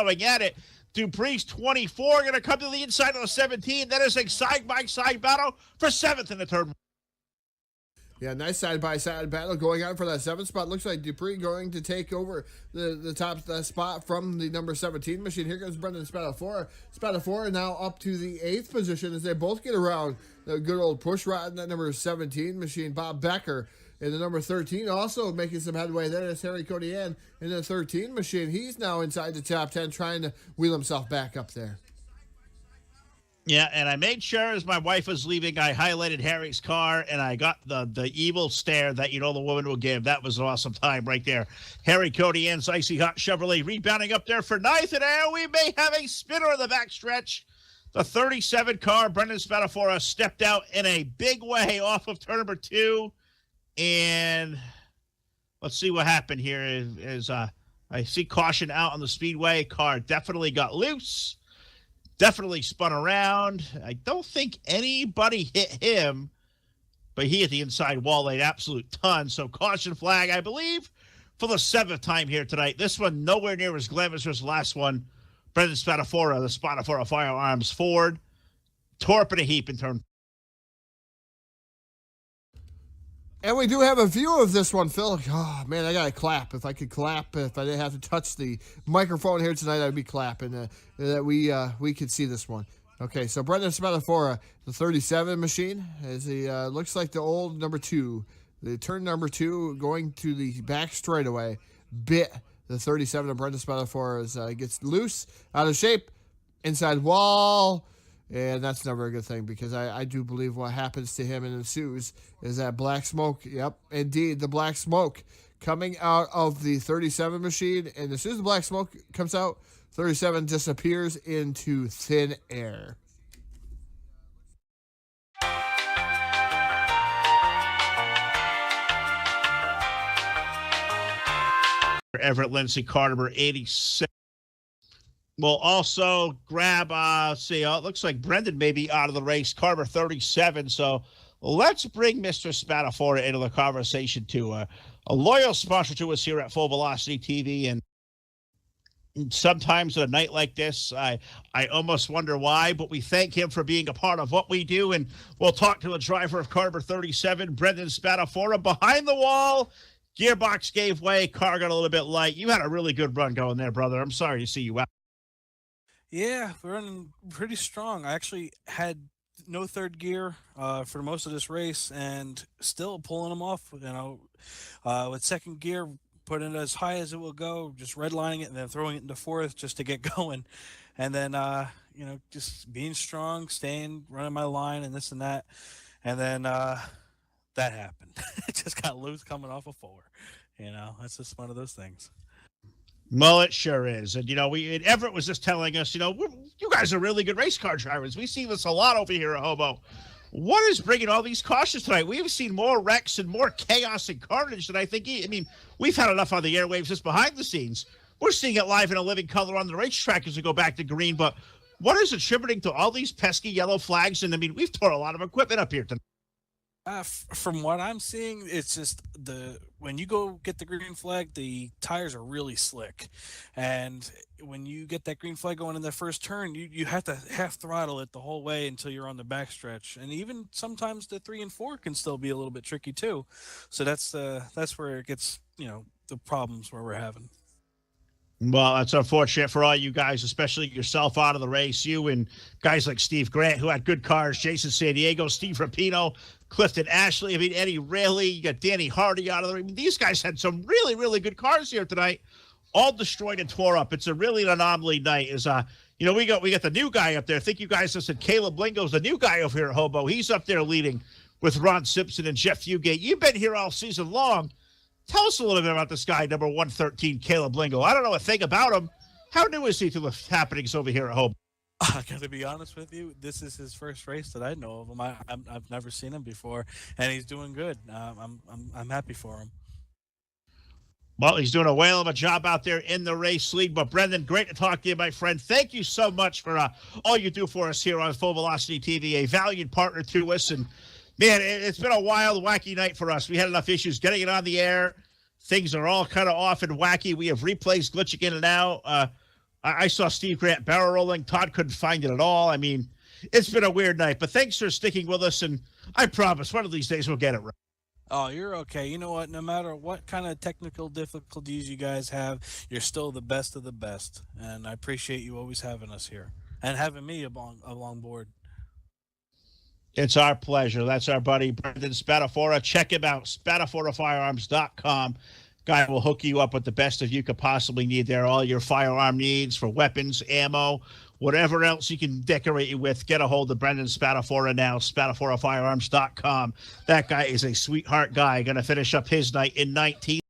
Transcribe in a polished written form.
going at it. Dupree's 24 going to come to the inside of the 17. That is a side-by-side battle for 7th in the turn. Yeah, nice side-by-side battle going on for that 7th spot. Looks like Dupree going to take over the top spot from the number 17 machine. Here comes Brendan Spadafora. Spadafora now up to the 8th position as they both get around the good old push rod in that number 17 machine. Bob Becker in the number 13 also making some headway there. That's Harry Codian in the 13 machine. He's now inside the top 10 trying to wheel himself back up there. Yeah, and I made sure as my wife was leaving, I highlighted Harry's car, and I got the evil stare that, the woman will give. That was an awesome time right there. Harry Codian's Icy Hot Chevrolet rebounding up there for 9th, and there we may have a spinner in the backstretch. The 37 car, Brendan Spadafora, stepped out in a big way off of turn number 2, and let's see what happened here. I see caution out on the speedway. Car definitely got loose. Definitely spun around. I don't think anybody hit him, but he hit the inside wall an absolute ton. So caution flag, I believe, for the 7th time here tonight. This one nowhere near as glamorous as the last one. Brendan Spadafora, the Spadafora Firearms Ford, tore up in a heap in turn. And we do have a view of this one, Phil. Oh, man, I got to clap. If I could clap, if I didn't have to touch the microphone here tonight, I'd be clapping that we could see this one. Okay, so Brendan Spadafora, the 37 machine, as he looks like the old number 2. The turn number 2 going to the back straightaway. Bit the 37 of Brendan Spadafora gets loose, out of shape, inside wall. And that's never a good thing because I do believe what happens to him and ensues is that black smoke. Yep, indeed, the black smoke coming out of the 37 machine. And as soon as the black smoke comes out, 37 disappears into thin air. Everett Lindsay car number 86. We'll also grab, it looks like Brendan may be out of the race, car number 37. So let's bring Mr. Spadafora into the conversation too. A loyal sponsor to us here at Full Velocity TV. And sometimes at a night like this, I almost wonder why, but we thank him for being a part of what we do. And we'll talk to the driver of car number 37, Brendan Spadafora, behind the wall. Gearbox gave way. Car got a little bit light. You had a really good run going there, brother. I'm sorry to see you out. Yeah, we're running pretty strong. I actually had no third gear for most of this race and still pulling them off, with second gear, putting it as high as it will go, just redlining it and then throwing it into 4th just to get going. And then, just being strong, running my line and this and that. And then that happened. It just got loose coming off of 4. That's just one of those things. Well, it sure is. And, Everett was just telling us, you guys are really good race car drivers. We see this a lot over here at Hobo. What is bringing all these cautions tonight? We've seen more wrecks and more chaos and carnage than I think. We've had enough on the airwaves just behind the scenes. We're seeing it live in a living color on the racetrack as we go back to green. But what is attributing to all these pesky yellow flags? And, we've torn a lot of equipment up here tonight. From what I'm seeing, it's just when you go get the green flag, the tires are really slick, and when you get that green flag going in the first turn, you have to half throttle it the whole way until you're on the backstretch, and even sometimes the 3 and 4 can still be a little bit tricky too. So that's where it gets the problems where we're having. Well, that's unfortunate for all you guys, especially yourself out of the race. You and guys like Steve Grant, who had good cars, Jason San Diego, Steve Rapino, Clifton Ashley, Eddie Rayleigh, you got Danny Hardy out of the race. These guys had some really, really good cars here tonight, all destroyed and tore up. It's a really an anomaly night. We got the new guy up there. I think you guys just said Caleb Lingo's the new guy over here at Hobo. He's up there leading with Ron Simpson and Jeff Fugate. You've been here all season long. Tell us a little bit about this guy, number 113, Caleb Lingo. I don't know a thing about him. How new is he to the happenings over here at home? I got to be honest with you, this is his first race that I know of him. I've never seen him before, and he's doing good. I'm happy for him. Well, he's doing a whale of a job out there in the race lead. But, Brendan, great to talk to you, my friend. Thank you so much for all you do for us here on Full Velocity TV, a valued partner to us. And, man, it's been a wild, wacky night for us. We had enough issues getting it on the air. Things are all kind of off and wacky. We have replays glitching in and out. I saw Steve Grant barrel rolling. Todd couldn't find it at all. I mean, it's been a weird night, but thanks for sticking with us, and I promise one of these days we'll get it right. Oh, you're okay. You know what? No matter what kind of technical difficulties you guys have, you're still the best of the best. And I appreciate you always having us here and having me along board. It's our pleasure. That's our buddy Brendan Spadafora. Check him out, SpadaforaFirearms.com. Guy will hook you up with the best of you could possibly need there. All your firearm needs for weapons, ammo, whatever else you can decorate you with. Get a hold of Brendan Spadafora now, SpadaforaFirearms.com. That guy is a sweetheart guy. Going to finish up his night in 19.